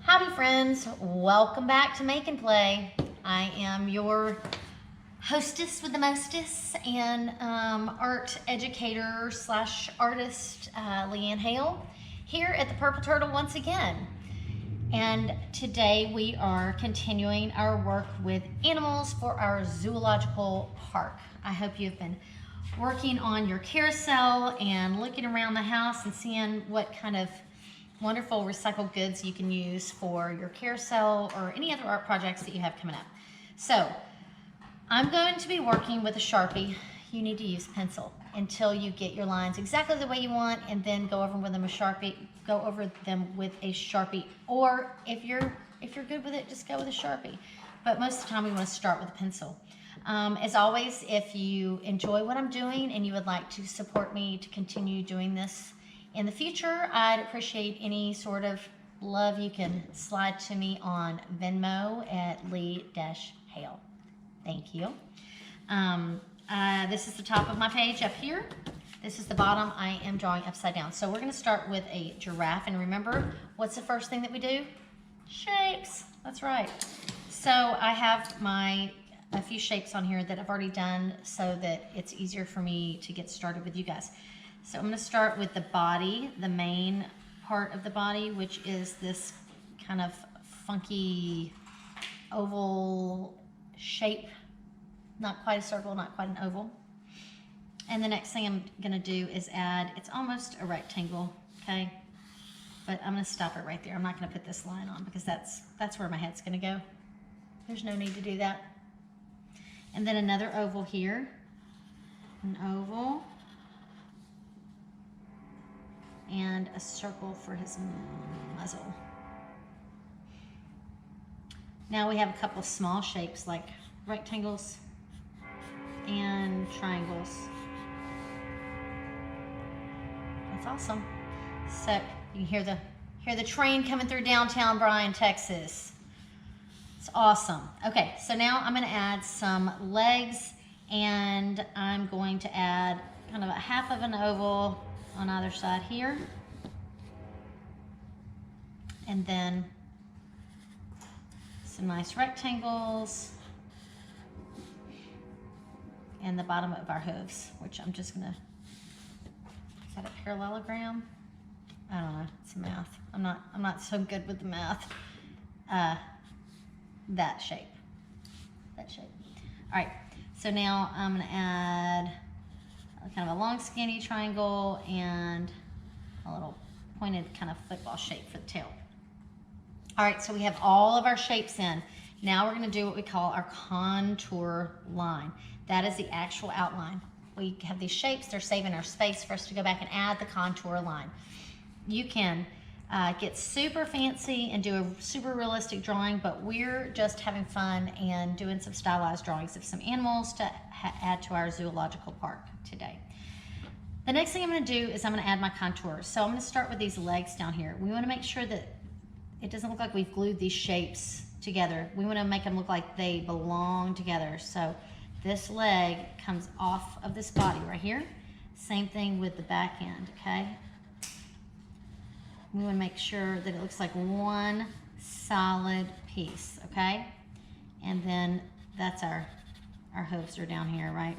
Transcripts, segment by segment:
Howdy friends, welcome back to Make and Play. I am your hostess with the mostest and art educator slash artist, Leanne Hale, here at the Purple Turtle once again. And today we are continuing our work with animals for our zoological park. I hope you've been working on your carousel and looking around the house and seeing what kind of wonderful recycled goods you can use for your carousel or any other art projects that you have coming up. So I'm going to be working with a Sharpie. You need to use pencil until you get your lines exactly the way you want, and then go over them with a Sharpie. Go over them with a Sharpie, or if you're good with it, just go with a Sharpie. But most of the time we want to start with a pencil. As always, if you enjoy what I'm doing and you would like to support me to continue doing this in the future, I'd appreciate any sort of love you can slide to me on Venmo at Lee-Hale. Thank you. This is the top of my page up here. This is the bottom. I am drawing upside down. So we're going to start with a giraffe. And remember, what's the first thing that we do? Shapes. That's right. So I have a few shapes on here that I've already done so that it's easier for me to get started with you guys. So I'm going to start with the body, the main part of the body, which is this kind of funky oval shape. Not quite a circle, not quite an oval. And the next thing I'm going to do is add, it's almost a rectangle, okay? But I'm going to stop it right there. I'm not going to put this line on because that's where my head's going to go. There's no need to do that. And then another oval here, an oval, and a circle for his muzzle. Now we have a couple of small shapes like rectangles and triangles. That's awesome. So you can hear the train coming through downtown Bryan, Texas. It's awesome. Okay, so now I'm going to add some legs, and I'm going to add kind of a half of an oval on either side here, and then some nice rectangles and the bottom of our hooves, which I'm just gonna, is that a parallelogram? I don't know, it's math. I'm not so good with the math. That shape. All right, so now I'm gonna add kind of a long skinny triangle and a little pointed kind of football shape for the tail. All right, so we have all of our shapes in. Now we're going to do what we call our contour line. That is the actual outline. We have these shapes, they're saving our space for us to go back and add the contour line. You can get super fancy and do a super realistic drawing, but we're just having fun and doing some stylized drawings of some animals to add to our zoological park today. The next thing I'm going to do is I'm going to add my contours. So I'm going to start with these legs down here. We want to make sure that it doesn't look like we've glued these shapes together. We want to make them look like they belong together. So this leg comes off of this body right here. Same thing with the back end, okay? We want to make sure that it looks like one solid piece, okay? And then that's our hooves are down here, right?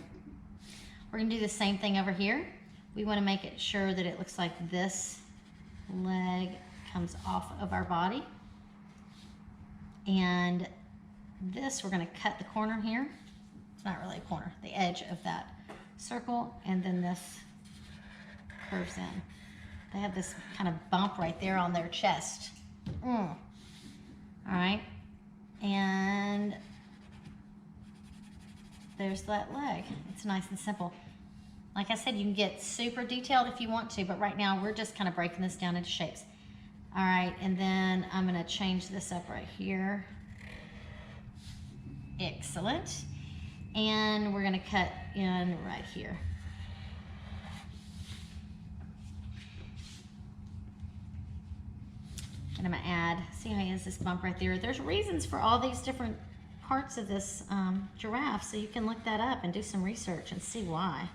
We're going to do the same thing over here. We want to make it sure that it looks like this leg comes off of our body. And this, we're going to cut the corner here. It's not really a corner, the edge of that circle, and then this curves in. They have this kind of bump right there on their chest. All right, and there's that leg. It's nice and simple. Like I said, you can get super detailed if you want to, but right now we're just kind of breaking this down into shapes. All right, and then I'm going to change this up right here. Excellent. And we're going to cut in right here. And I'm going to add, see how he has this bump right there? There's reasons for all these different parts of this giraffe, so you can look that up and do some research and see why.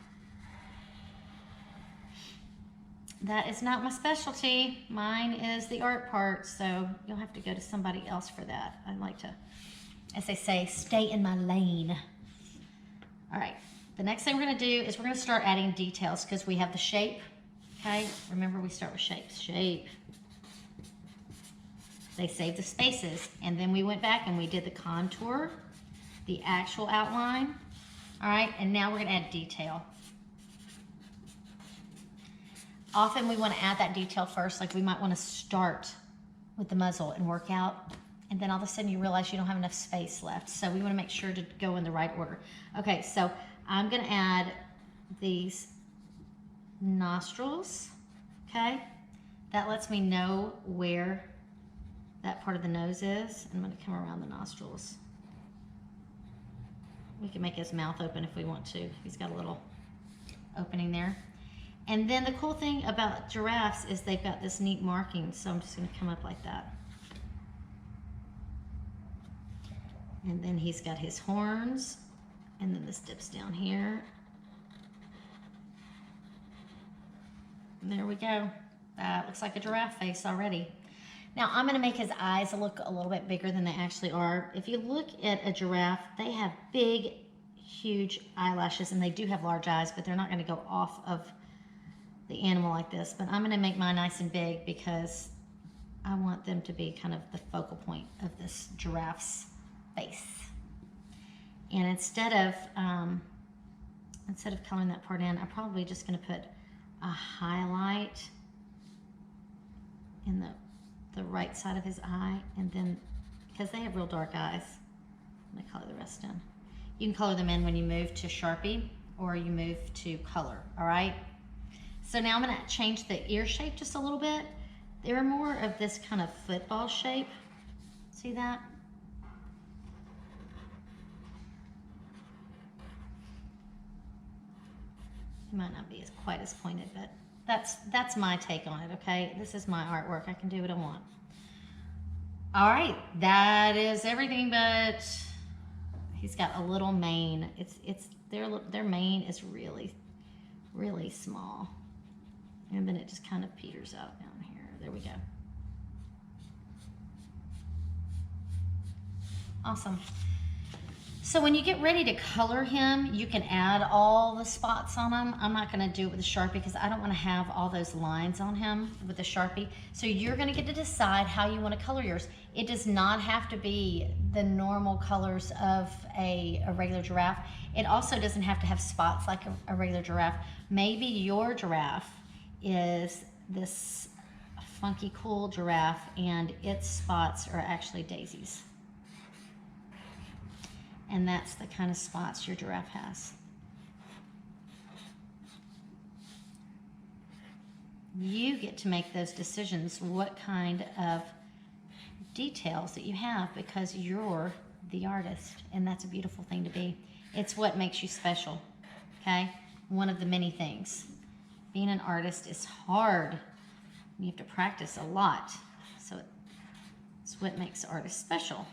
that is not my specialty. Mine is the art part, so you'll have to go to somebody else for that. I like to, as they say, stay in my lane. All right, the next thing we're gonna do is we're gonna start adding details because we have the shape, okay? Remember, we start with shapes. Shape. They saved the spaces, and then we went back and we did the contour, the actual outline. All right, and now we're gonna add detail. Often we want to add that detail first, like we might want to start with the muzzle and work out, and then all of a sudden you realize you don't have enough space left. So we want to make sure to go in the right order. Okay, so I'm going to add these nostrils, okay? That lets me know where that part of the nose is. I'm going to come around the nostrils. We can make his mouth open if we want to. He's got a little opening there. And then the cool thing about giraffes is they've got this neat marking, so I'm just going to come up like that. And then he's got his horns, and then this dips down here. And there we go. That looks like a giraffe face already. Now I'm going to make his eyes look a little bit bigger than they actually are. If you look at a giraffe, they have big, huge eyelashes, and they do have large eyes, but they're not going to go off of the animal like this. But I'm going to make mine nice and big because I want them to be kind of the focal point of this giraffe's face. And instead of coloring that part in, I'm probably just going to put a highlight in the right side of his eye, and then because they have real dark eyes, I'm going to color the rest in. You can color them in when you move to Sharpie or you move to color, all right? So now I'm going to change the ear shape just a little bit. They're more of this kind of football shape. See that? It might not be quite as pointed, but that's my take on it, okay? This is my artwork. I can do what I want. All right, that is everything, but he's got a little mane. Their mane is really, really small. And then it just kind of peters out down here. There we go. Awesome. So when you get ready to color him, you can add all the spots on him. I'm not going to do it with a Sharpie because I don't want to have all those lines on him with the Sharpie. So you're going to get to decide how you want to color yours. It does not have to be the normal colors of a regular giraffe. It also doesn't have to have spots like a regular giraffe. Maybe your giraffe is this funky cool giraffe and its spots are actually daisies. And that's the kind of spots your giraffe has. You get to make those decisions, what kind of details that you have, because you're the artist, and that's a beautiful thing to be. It's what makes you special, okay? One of the many things. Being an artist is hard. You have to practice a lot. So it's what makes artists special.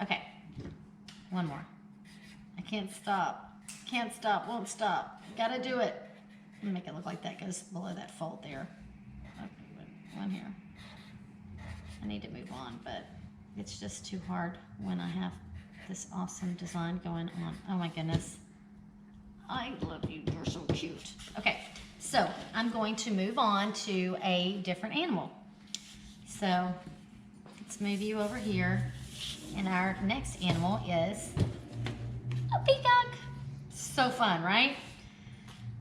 Okay. One more. I can't stop. Can't stop. Won't stop. Gotta do it. I'm gonna make it look like that goes below that fold there. Okay, one here. I need to move on, but it's just too hard when I have this awesome design going on. Oh my goodness. I love you. You're so cute. Okay, so I'm going to move on to a different animal. So let's move you over here. And our next animal is a peacock. So fun, right?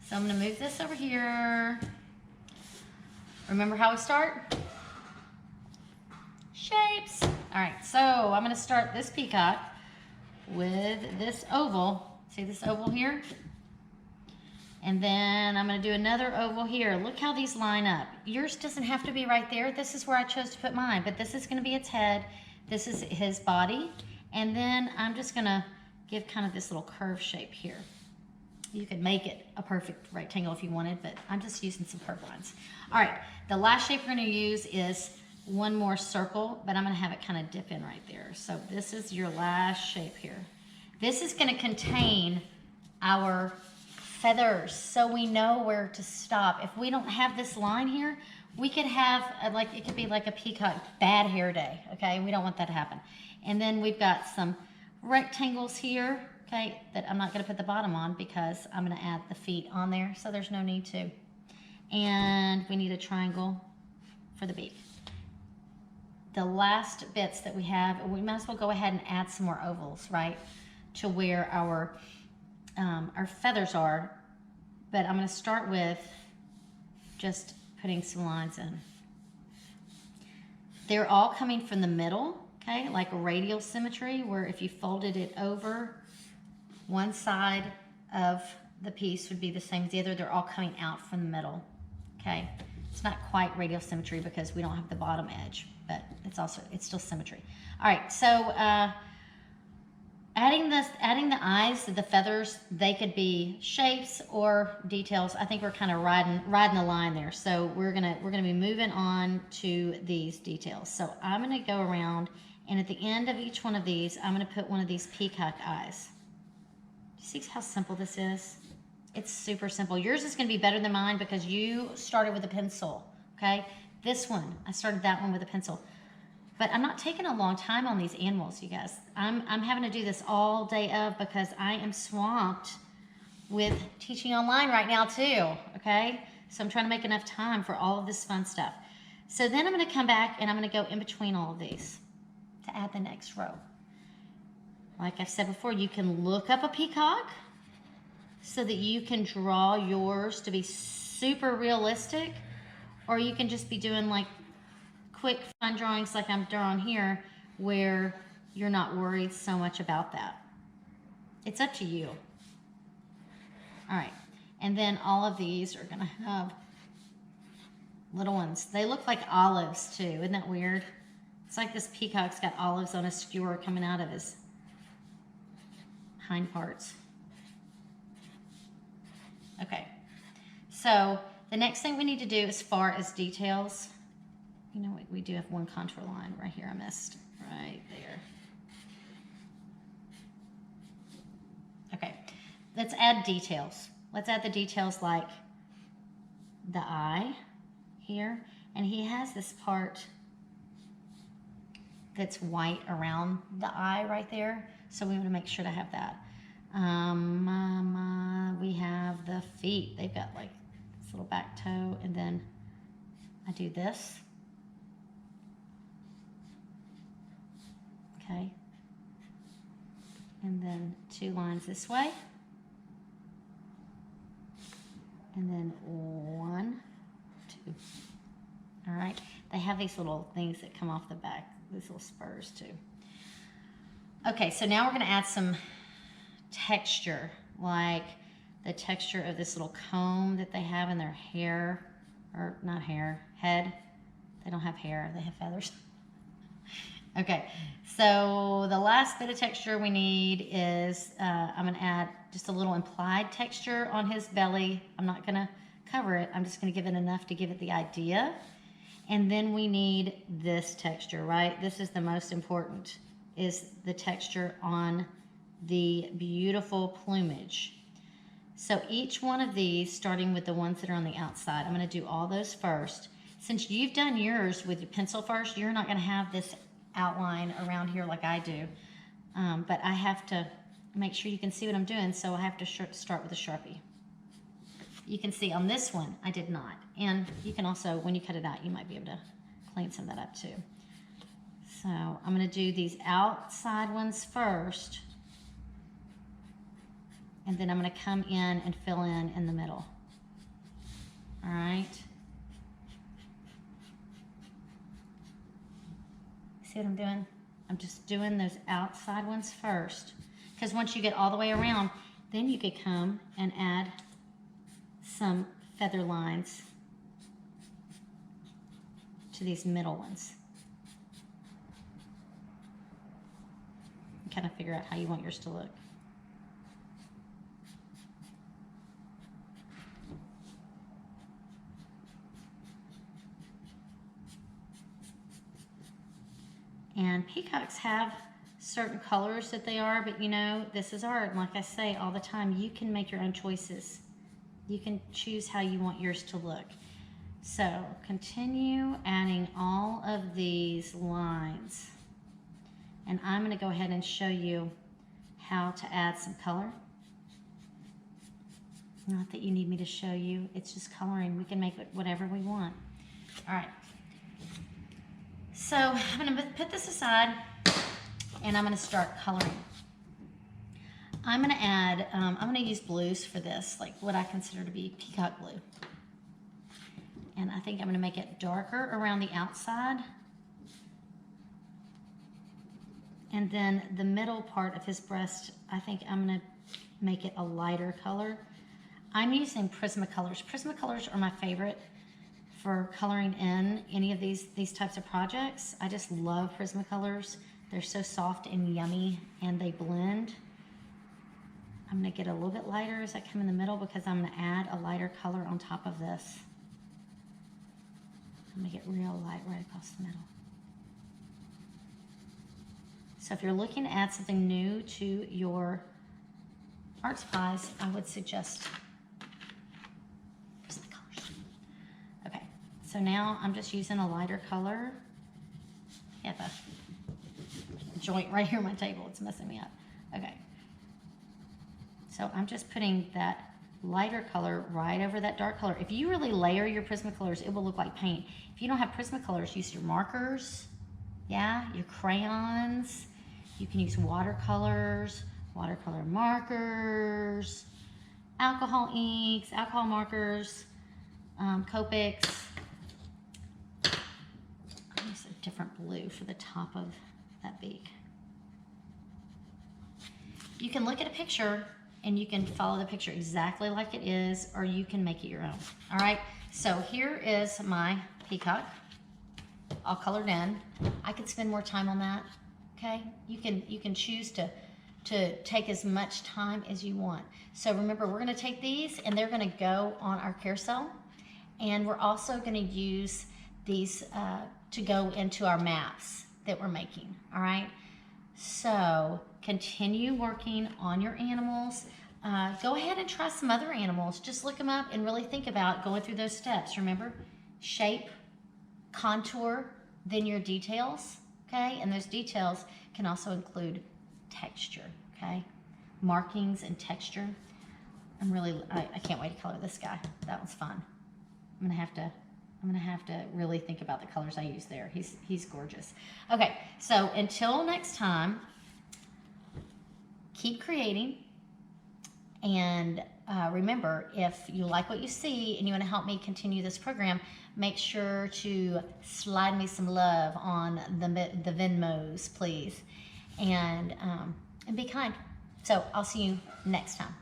So I'm going to move this over here. Remember how we start? Shapes. All right, so I'm going to start this peacock with this oval. See this oval here? And then I'm going to do another oval here. Look how these line up. Yours doesn't have to be right there. This is where I chose to put mine, but this is going to be its head. This is his body, and then I'm just gonna give kind of this little curve shape here. You could make it a perfect rectangle if you wanted, but I'm just using some curved lines. All right, the last shape we're gonna use is one more circle, but I'm gonna have it kind of dip in right there. So this is your last shape here. This is gonna contain our feathers so we know where to stop. If we don't have this line here, we could have, it could be like a peacock bad hair day, okay? We don't want that to happen. And then we've got some rectangles here, okay, that I'm not gonna put the bottom on because I'm gonna add the feet on there, so there's no need to. And we need a triangle for the beak. The last bits that we have, we might as well go ahead and add some more ovals, right, to where our feathers are. But I'm gonna start with just putting some lines in. They're all coming from the middle, okay, like a radial symmetry, where if you folded it over, one side of the piece would be the same as the other. They're all coming out from the middle, okay? It's not quite radial symmetry because we don't have the bottom edge, but it's still symmetry. All right, so adding the eyes, the feathers, they could be shapes or details. I think we're kind of riding the line there. So we're gonna be moving on to these details. So I'm gonna go around, and at the end of each one of these, I'm gonna put one of these peacock eyes. You see how simple this is? It's super simple. Yours is gonna be better than mine because you started with a pencil, okay? This one, I started that one with a pencil. But I'm not taking a long time on these animals, you guys. I'm having to do this all day of because I am swamped with teaching online right now too, okay? So I'm trying to make enough time for all of this fun stuff. So then I'm gonna come back and I'm gonna go in between all of these to add the next row. Like I've said before, you can look up a peacock so that you can draw yours to be super realistic, or you can just be doing like quick fun drawings like I'm drawing here where you're not worried so much about that. It's up to you. All right, and then all of these are gonna have little ones. They look like olives too, isn't that weird? It's like this peacock's got olives on a skewer coming out of his hind parts. Okay, so the next thing we need to do as far as details, you know, we do have one contour line right here I missed, right there. Okay, let's add details. Let's add the details like the eye here, and he has this part that's white around the eye right there, so we want to make sure to have that. We have the feet. They've got like this little back toe, and then I do this. Okay, and then two lines this way, and then 1, 2. All right, they have these little things that come off the back, these little spurs too. Okay, so now we're going to add some texture, like the texture of this little comb that they have in their hair, or not hair, head. They don't have hair, they have feathers. Okay, so the last bit of texture we need is, I'm gonna add just a little implied texture on his belly. I'm not gonna cover it, I'm just gonna give it enough to give it the idea. And then we need this texture, right? This is the most important, is the texture on the beautiful plumage. So each one of these, starting with the ones that are on the outside, I'm gonna do all those first. Since you've done yours with your pencil first, you're not gonna have this outline around here like I do, but I have to make sure you can see what I'm doing, so I have to start with a Sharpie. You can see on this one I did not, and you can also, when you cut it out, you might be able to clean some of that up too. So I'm going to do these outside ones first, and then I'm going to come in and fill in the middle. All right. See what I'm doing? I'm just doing those outside ones first, because once you get all the way around, then you could come and add some feather lines to these middle ones. And kind of figure out how you want yours to look. And peacocks have certain colors that they are, but you know, this is art. And like I say all the time, you can make your own choices. You can choose how you want yours to look. So continue adding all of these lines. And I'm going to go ahead and show you how to add some color. Not that you need me to show you, it's just coloring. We can make it whatever we want. All right. So I'm going to put this aside and I'm going to start coloring. I'm going to add, I'm going to use blues for this, like what I consider to be peacock blue. And I think I'm going to make it darker around the outside. And then the middle part of his breast, I think I'm going to make it a lighter color. I'm using Prismacolors. Prismacolors are my favorite for coloring in any of these types of projects. I just love Prismacolors. They're so soft and yummy and they blend. I'm going to get a little bit lighter as I come in the middle because I'm going to add a lighter color on top of this. I'm going to get real light right across the middle. So if you're looking to add something new to your art supplies, I would suggest Prismacolors. Okay, so now I'm just using a lighter color. I have a joint right here on my table. It's messing me up. Okay. So I'm just putting that lighter color right over that dark color. If you really layer your Prismacolors, it will look like paint. If you don't have Prismacolors, use your markers, yeah, your crayons. You can use watercolors, watercolor markers, alcohol inks, alcohol markers, Copics. I'll use a different blue for the top of that beak. You can look at a picture and you can follow the picture exactly like it is, or you can make it your own. All right, so here is my peacock, all colored in. I could spend more time on that, okay? You can choose to take as much time as you want. So remember, we're gonna take these and they're gonna go on our carousel, and we're also gonna use these to go into our maps that we're making, all right? So continue working on your animals. Go ahead and try some other animals. Just look them up and really think about going through those steps. Remember, shape, contour, then your details, okay? And those details can also include texture, okay? Markings and texture. I can't wait to color this guy. That one's fun. I'm gonna have to really think about the colors I use there. He's gorgeous. Okay, so until next time, keep creating. And remember, if you like what you see and you want to help me continue this program, make sure to slide me some love on the Venmos, please. And be kind. So I'll see you next time.